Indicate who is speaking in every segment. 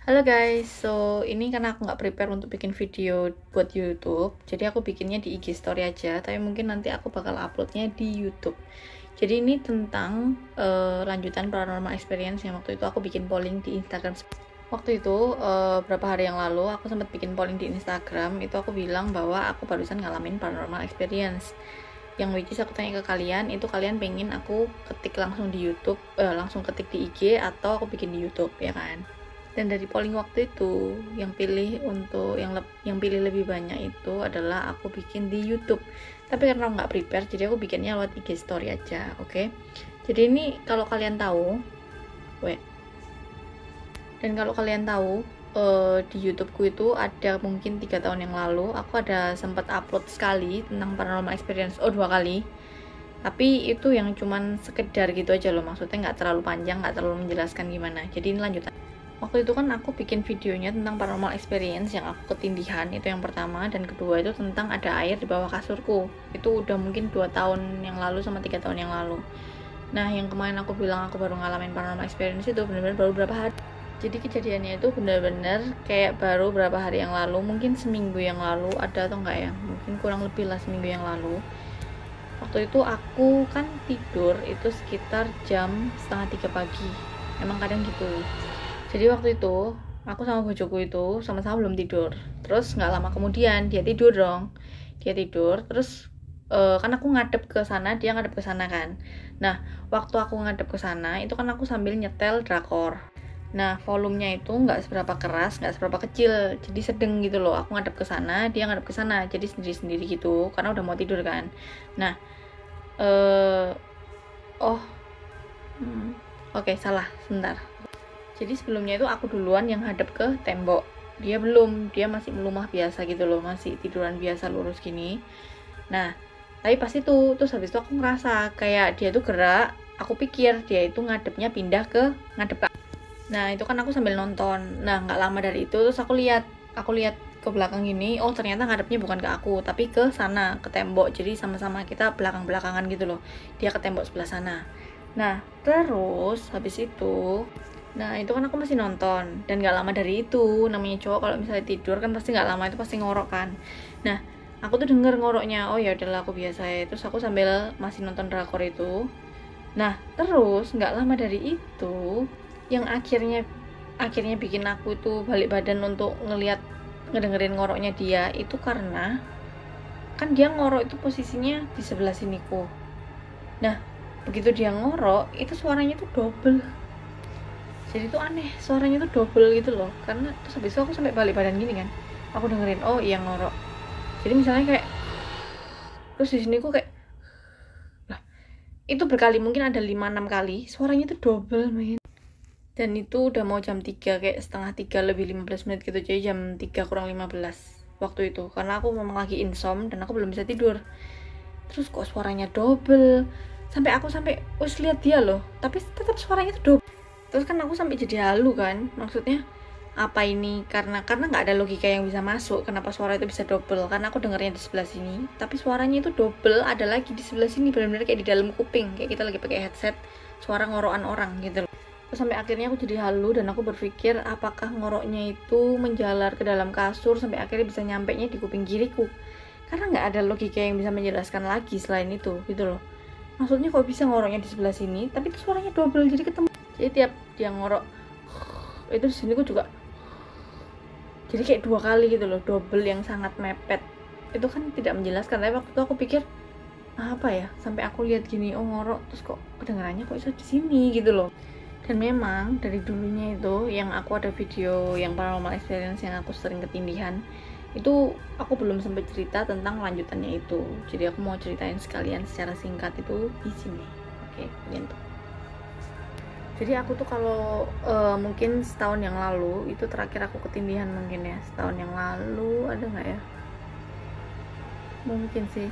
Speaker 1: Halo guys, ini karena aku nggak prepare untuk bikin video buat YouTube, jadi aku bikinnya di IG Story aja, tapi mungkin nanti aku bakal uploadnya di YouTube. Jadi ini tentang lanjutan paranormal experience yang waktu itu aku bikin polling di Instagram. Waktu itu berapa hari yang lalu aku sempat bikin polling di Instagram, itu aku bilang bahwa aku barusan ngalamin paranormal experience. Yang which is aku tanya ke kalian, itu kalian pengen aku ketik langsung di YouTube, langsung ketik di IG atau aku bikin di YouTube, ya kan? Dan dari polling waktu itu yang pilih lebih banyak itu adalah aku bikin di YouTube. Tapi karena nggak prepare, jadi aku bikinnya lewat IG Story aja, oke? Jadi ini kalau kalian tahu, kalau kalian tahu di YouTubeku itu ada mungkin 3 tahun yang lalu aku ada sempat upload sekali tentang paranormal experience, 2 kali. Tapi itu yang cuman sekedar gitu aja loh, maksudnya nggak terlalu panjang, nggak terlalu menjelaskan gimana. Jadi ini lanjutan. Waktu itu kan aku bikin videonya tentang paranormal experience yang aku ketindihan, itu yang pertama, dan kedua itu tentang ada air di bawah kasurku. Itu udah mungkin 2 tahun yang lalu sama 3 tahun yang lalu. Nah, yang kemarin aku bilang aku baru ngalamin paranormal experience itu benar-benar baru berapa hari. Jadi kejadiannya itu benar-benar kayak baru berapa hari yang lalu, mungkin seminggu yang lalu ada atau enggak ya, mungkin kurang lebih lah seminggu yang lalu. Waktu itu aku kan tidur itu sekitar jam setengah 3 pagi, emang kadang gitu. Jadi waktu itu aku sama bojoku itu sama-sama belum tidur. Terus nggak lama kemudian dia tidur dong. Dia tidur terus kan aku ngadep ke sana, dia ngadep ke sana kan. Nah, waktu aku ngadep ke sana itu kan aku sambil nyetel drakor. Nah, volumenya itu nggak seberapa keras, nggak seberapa kecil, jadi sedang gitu loh. Aku ngadep ke sana, dia ngadep ke sana, jadi sendiri-sendiri gitu, karena udah mau tidur kan. Nah, eh oh, oke, salah, sebentar. Jadi sebelumnya itu aku duluan yang hadap ke tembok. Dia belum, dia masih melumah biasa gitu loh, masih tiduran biasa lurus gini. Nah, tapi pas itu, terus habis itu aku ngerasa kayak dia tuh gerak. Aku pikir dia itu ngadepnya pindah ke ngadep ke. Nah, itu kan aku sambil nonton. Nah, nggak lama dari itu terus aku lihat ke belakang gini. Oh, ternyata ngadepnya bukan ke aku, tapi ke sana, ke tembok. Jadi sama-sama kita belakang-belakangan gitu loh. Dia ke tembok sebelah sana. Nah, terus habis itu, nah itu kan aku masih nonton, dan gak lama dari itu, namanya cowok kalau misalnya tidur kan pasti gak lama itu pasti ngorok kan. Nah, aku tuh denger ngoroknya, oh ya udahlah aku biasa ya. Terus aku sambil masih nonton drakor itu. Nah, terus gak lama dari itu, yang akhirnya bikin aku itu balik badan untuk ngedengerin ngoroknya dia itu karena kan dia ngorok itu posisinya di sebelah siniku. Nah, begitu dia ngorok itu suaranya tuh double. Jadi tuh aneh, suaranya tuh double gitu loh. Karena terus habis itu aku sampai balik badan gini kan, aku dengerin, oh iya ngorok. Jadi misalnya kayak, terus di sini aku kayak, lah itu berkali, mungkin ada 5-6 kali suaranya tuh double main. Dan itu udah mau jam 3, kayak setengah 3 lebih 15 menit gitu. Jadi jam 3 kurang 15 waktu itu, karena aku memang lagi insom dan aku belum bisa tidur. Terus kok suaranya double, sampai wes lihat dia loh, tapi tetap suaranya tuh double. Terus kan aku sampai jadi halu kan, maksudnya apa ini, karena nggak ada logika yang bisa masuk kenapa suara itu bisa double, karena aku dengarnya di sebelah sini tapi suaranya itu double ada lagi di sebelah sini, benar-benar kayak di dalam kuping, kayak kita lagi pakai headset, suara ngorokan orang gitu loh. Terus sampai akhirnya aku jadi halu dan aku berpikir apakah ngoroknya itu menjalar ke dalam kasur sampai akhirnya bisa nyampe nya di kuping kiriku, karena nggak ada logika yang bisa menjelaskan lagi selain itu gitu loh. Maksudnya kok bisa ngoroknya di sebelah sini tapi itu suaranya double, jadi ketemu. Jadi tiap dia ngorok itu di sini aku juga, jadi kayak 2 kali gitu loh, double yang sangat mepet. Itu kan tidak menjelaskan, tapi waktu itu aku pikir apa ya, sampai aku lihat gini, oh ngorok terus kok kedengarannya kok bisa di sini gitu loh. Dan memang dari dulunya itu yang aku ada video yang paranormal experience yang aku sering ketindihan itu, aku belum sempat cerita tentang lanjutannya itu. Jadi aku mau ceritain sekalian secara singkat itu di sini. Oke, gitu. Jadi aku tuh kalau mungkin setahun yang lalu itu terakhir aku ketindihan, mungkin ya setahun yang lalu, ada nggak ya, mungkin sih.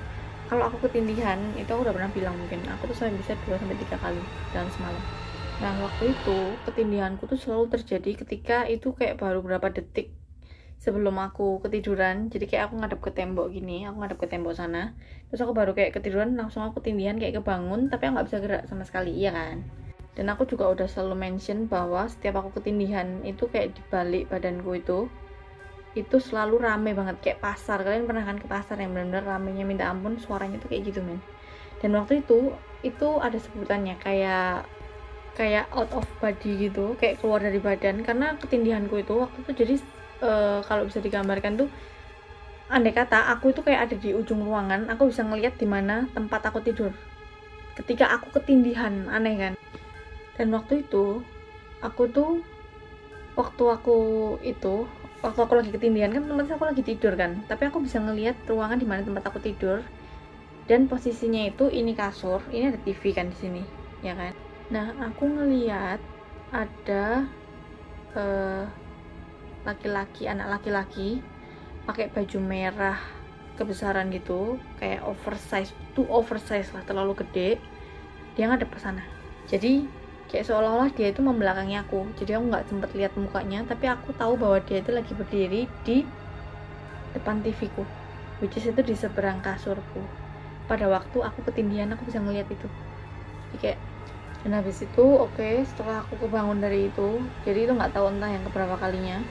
Speaker 1: Kalau aku ketindihan itu aku udah pernah bilang, mungkin aku tuh sampai bisa 2-3 kali dalam semalam. Nah, waktu itu ketindihanku tuh selalu terjadi ketika itu kayak baru berapa detik sebelum aku ketiduran. Jadi kayak aku ngadep ke tembok gini, aku ngadep ke tembok sana, terus aku baru kayak ketiduran, langsung aku ketindihan, kayak kebangun tapi aku nggak bisa gerak sama sekali, iya kan. Dan aku juga udah selalu mention bahwa setiap aku ketindihan itu kayak di balik badanku itu selalu rame banget, kayak pasar. Kalian pernah kan ke pasar yang benar-benar ramenya minta ampun, suaranya tuh kayak gitu men. Dan waktu itu ada sebutannya kayak out of body gitu, kayak keluar dari badan, karena ketindihanku itu waktu itu. Jadi kalau bisa digambarkan tuh, andai kata aku itu kayak ada di ujung ruangan, aku bisa ngelihat di mana tempat aku tidur ketika aku ketindihan. Aneh kan? Dan waktu itu waktu aku lagi ketindihan kan, teman aku lagi tidur kan, tapi aku bisa ngelihat ruangan di mana tempat aku tidur, dan posisinya itu ini kasur, ini ada TV kan di sini, ya kan. Nah, aku ngelihat ada anak laki-laki pakai baju merah kebesaran gitu, kayak oversize lah, terlalu gede. Dia ngadep ke sana. Jadi kayak seolah-olah dia itu membelakangi aku. Jadi aku nggak sempet lihat mukanya, tapi aku tahu bahwa dia itu lagi berdiri di depan TV ku, which is itu di seberang kasurku. Pada waktu aku ketindihan, aku bisa ngelihat itu. Jadi kayak, dan habis itu setelah aku kebangun dari itu, jadi itu nggak tahu entah yang keberapa kalinya,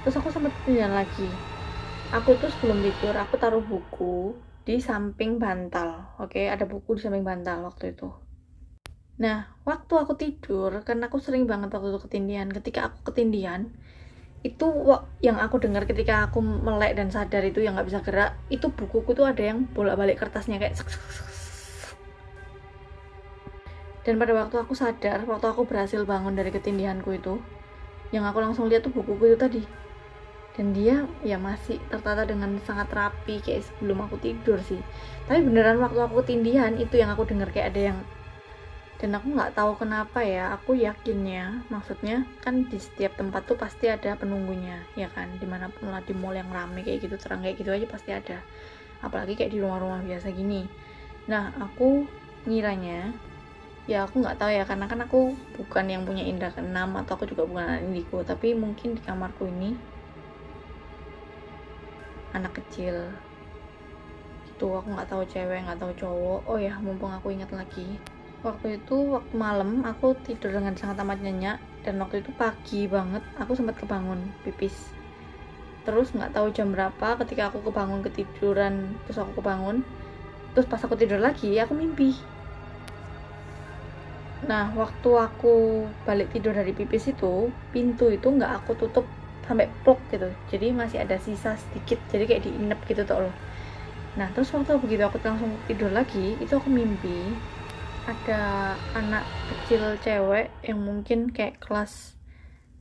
Speaker 1: terus aku sempat ketindihan lagi. Aku tuh sebelum tidur, aku taruh buku di samping bantal. Ada buku di samping bantal waktu itu. Nah, waktu aku tidur, karena aku sering banget waktu itu ketindihan. Ketika aku ketindihan, itu yang aku dengar ketika aku melek dan sadar itu, yang nggak bisa gerak, itu bukuku tuh ada yang bolak-balik kertasnya kayak sek, sek, sek. Dan pada waktu aku sadar, waktu aku berhasil bangun dari ketindihanku itu, yang aku langsung lihat tuh bukuku itu tadi. Dan dia ya masih tertata dengan sangat rapi kayak sebelum aku tidur sih. Tapi beneran waktu aku ketindihan itu yang aku dengar kayak ada yang. Dan aku nggak tahu kenapa ya, aku yakinnya, maksudnya kan di setiap tempat tuh pasti ada penunggunya, ya kan, dimanapun lah, di mall yang rame kayak gitu, terang kayak gitu aja pasti ada, apalagi kayak di rumah-rumah biasa gini. Nah, aku ngiranya, ya aku nggak tahu ya, karena kan aku bukan yang punya indera keenam, atau aku juga bukan anak indigo, tapi mungkin di kamarku ini anak kecil gitu, aku nggak tahu cewek nggak tahu cowok. Oh ya, mumpung aku ingat lagi, waktu malam aku tidur dengan sangat amat nyenyak, dan waktu itu pagi banget aku sempat kebangun pipis. Terus nggak tahu jam berapa ketika aku kebangun ketiduran, terus aku kebangun, terus pas aku tidur lagi aku mimpi. Nah, waktu aku balik tidur dari pipis itu, pintu itu nggak aku tutup sampai plok gitu, jadi masih ada sisa sedikit, jadi kayak diinep gitu tuh loh. Nah, terus waktu begitu aku langsung tidur lagi, itu aku mimpi ada anak kecil cewek yang mungkin kayak kelas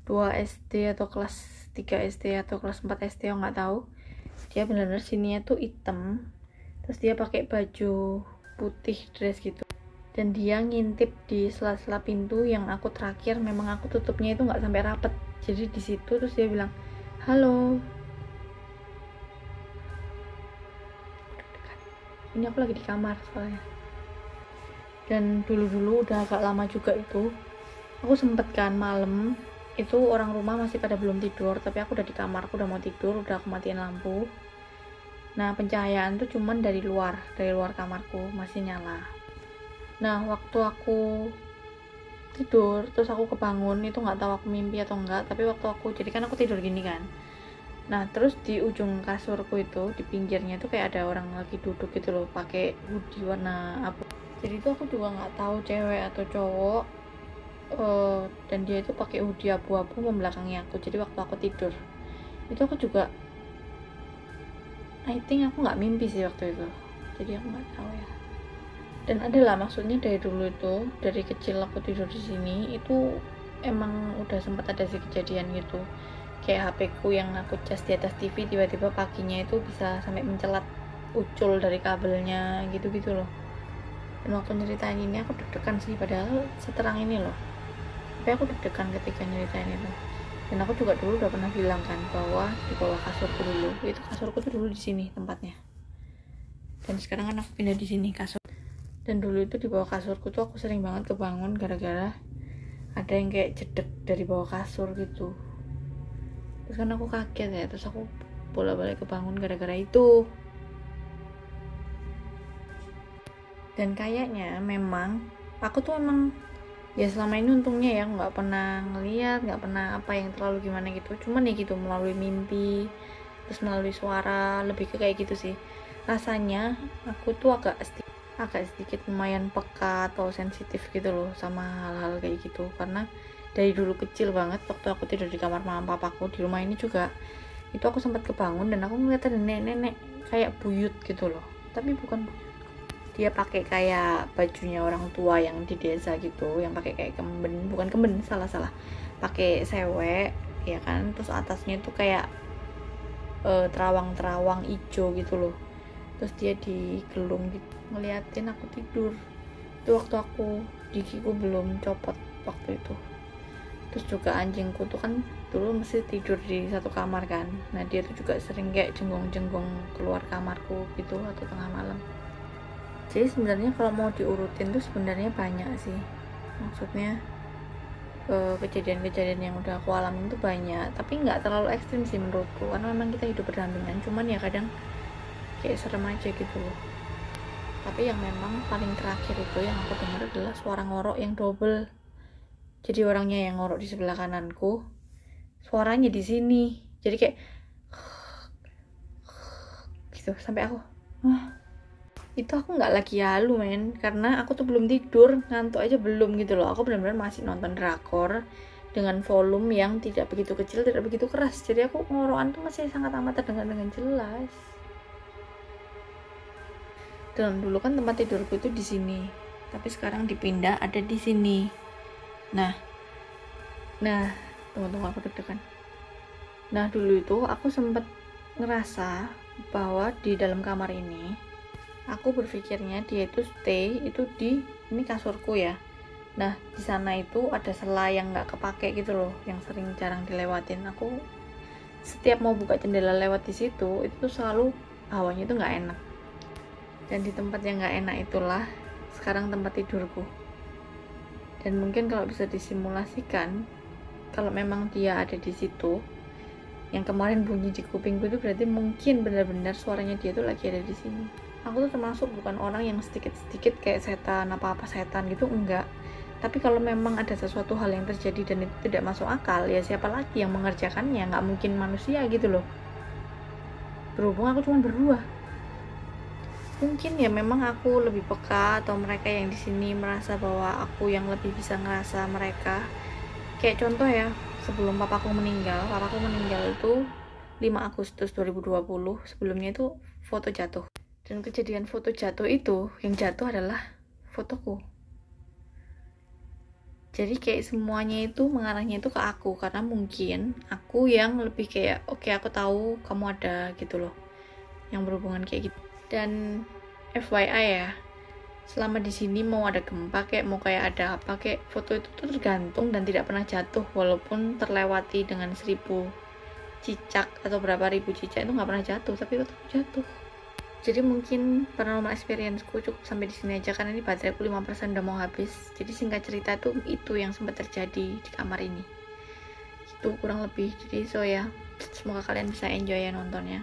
Speaker 1: 2 SD atau kelas 3 SD atau kelas 4 SD, aku nggak tahu. Dia benar-benar sininya tuh hitam, terus dia pakai baju putih dress gitu, dan dia ngintip di sela-sela pintu yang aku terakhir memang aku tutupnya itu nggak sampai rapet, jadi di situ. Terus dia bilang halo. Ini aku lagi di kamar soalnya. Dan dulu udah agak lama juga itu, aku sempet kan malam itu orang rumah masih pada belum tidur, tapi aku udah di kamar, aku udah mau tidur, udah aku matiin lampu. Nah, pencahayaan tuh cuman dari luar kamarku masih nyala. Nah, waktu aku tidur terus aku kebangun, itu nggak tahu aku mimpi atau enggak, tapi waktu aku, jadi kan aku tidur gini kan, nah terus di ujung kasurku itu di pinggirnya tuh kayak ada orang lagi duduk gitu loh, pakai hoodie warna abu. Jadi itu aku juga nggak tahu cewek atau cowok, dan dia itu pakai hoodie abu-abu membelakangi aku. Jadi waktu aku tidur itu aku juga, I think aku nggak mimpi sih waktu itu, jadi aku nggak tahu ya. Dan adalah maksudnya dari dulu itu, dari kecil aku tidur di sini itu emang udah sempat ada sih kejadian gitu, kayak HP ku yang aku cas di atas TV, tiba-tiba paginya itu bisa sampai mencelat ucul dari kabelnya gitu-gitu loh. Dan waktu nyeritain ini aku deg-degan sih, padahal seterang ini loh, tapi aku deg-degan ketika nyeritain itu. Dan aku juga dulu udah pernah bilang kan bahwa di bawah kasurku dulu, itu kasurku tuh dulu di sini tempatnya, dan sekarang kan aku pindah di sini kasur. Dan dulu itu di bawah kasurku tuh aku sering banget kebangun gara-gara ada yang kayak jedek dari bawah kasur gitu. Terus kan aku kaget ya, terus aku bolak-balik kebangun gara-gara itu. Dan kayaknya memang aku tuh emang Ya selama ini untungnya ya nggak pernah ngeliat, nggak pernah apa yang terlalu gimana gitu, cuman ya gitu melalui mimpi, terus melalui suara, lebih ke kayak gitu sih. Rasanya aku tuh agak sedikit lumayan peka atau sensitif gitu loh sama hal-hal kayak gitu, karena dari dulu kecil banget waktu aku tidur di kamar mama papaku di rumah ini juga, itu aku sempat kebangun dan aku ngeliat ada nenek-nenek kayak buyut gitu loh, tapi bukan buyut, dia pakai kayak bajunya orang tua yang di desa gitu, yang pakai kayak kemben, bukan kemben, salah pakai sewek ya kan, terus atasnya itu kayak terawang-terawang ijo gitu loh, terus dia digelung gitu ngeliatin aku tidur. Itu waktu gigiku belum copot waktu itu. Terus juga anjingku tuh kan dulu mesti tidur di satu kamar kan, nah dia tuh juga sering kayak jenggong-jenggong keluar kamarku gitu atau tengah malam. Jadi sebenarnya kalau mau diurutin tuh sebenarnya banyak sih, maksudnya kejadian-kejadian yang udah aku alamin tuh banyak, tapi nggak terlalu ekstrim sih menurutku, karena memang kita hidup berdampingan, cuman ya kadang kayak serem aja gitu loh. Tapi yang memang paling terakhir itu yang aku dengar adalah suara ngorok yang double. Jadi orangnya yang ngorok di sebelah kananku, suaranya di sini, jadi kayak gitu sampai aku itu aku nggak lagi halu men, karena aku tuh belum tidur, ngantuk aja belum gitu loh. Aku benar-benar masih nonton drakor dengan volume yang tidak begitu kecil, tidak begitu keras, jadi aku ngorokan tuh masih sangat amat terdengar dengan jelas. Dan dulu kan tempat tidurku itu di sini, tapi sekarang dipindah ada di sini. Nah tunggu aku deg-degan. Nah dulu itu aku sempat ngerasa bahwa di dalam kamar ini, aku berpikirnya dia itu stay itu di ini kasurku ya. Nah di sana itu ada sela yang nggak kepake gitu loh, yang sering jarang dilewatin. Aku setiap mau buka jendela lewat di situ, itu tuh selalu hawanya itu nggak enak. Dan di tempat yang nggak enak itulah sekarang tempat tidurku. Dan mungkin kalau bisa disimulasikan, kalau memang dia ada di situ, yang kemarin bunyi di kupingku itu berarti mungkin benar-benar suaranya dia tuh lagi ada di sini. Aku tuh termasuk bukan orang yang sedikit-sedikit kayak setan apa-apa setan gitu, enggak. Tapi kalau memang ada sesuatu hal yang terjadi dan itu tidak masuk akal, ya siapa lagi yang mengerjakannya? Nggak mungkin manusia gitu loh. Berhubung aku cuma berdua. Mungkin ya memang aku lebih peka, atau mereka yang di sini merasa bahwa aku yang lebih bisa ngerasa mereka. Kayak contoh ya, sebelum papaku meninggal itu 5 Agustus 2020, sebelumnya itu foto jatuh. Dan kejadian foto jatuh itu, yang jatuh adalah fotoku. Jadi kayak semuanya itu mengarahnya itu ke aku, karena mungkin aku yang lebih kayak oke, aku tahu kamu ada gitu loh, yang berhubungan kayak gitu. Dan FYI ya, selama di sini mau ada gempa kayak mau kayak ada apa kayak, foto itu tuh tergantung dan tidak pernah jatuh, walaupun terlewati dengan 1000 cicak atau berapa ribu cicak itu nggak pernah jatuh, tapi itu jatuh. Jadi mungkin paranormal experience-ku cukup sampai di sini aja, karena ini bateraiku 5% udah mau habis. Jadi singkat cerita tuh itu yang sempat terjadi di kamar ini. Itu kurang lebih. Jadi so ya, semoga kalian bisa enjoy ya nontonnya.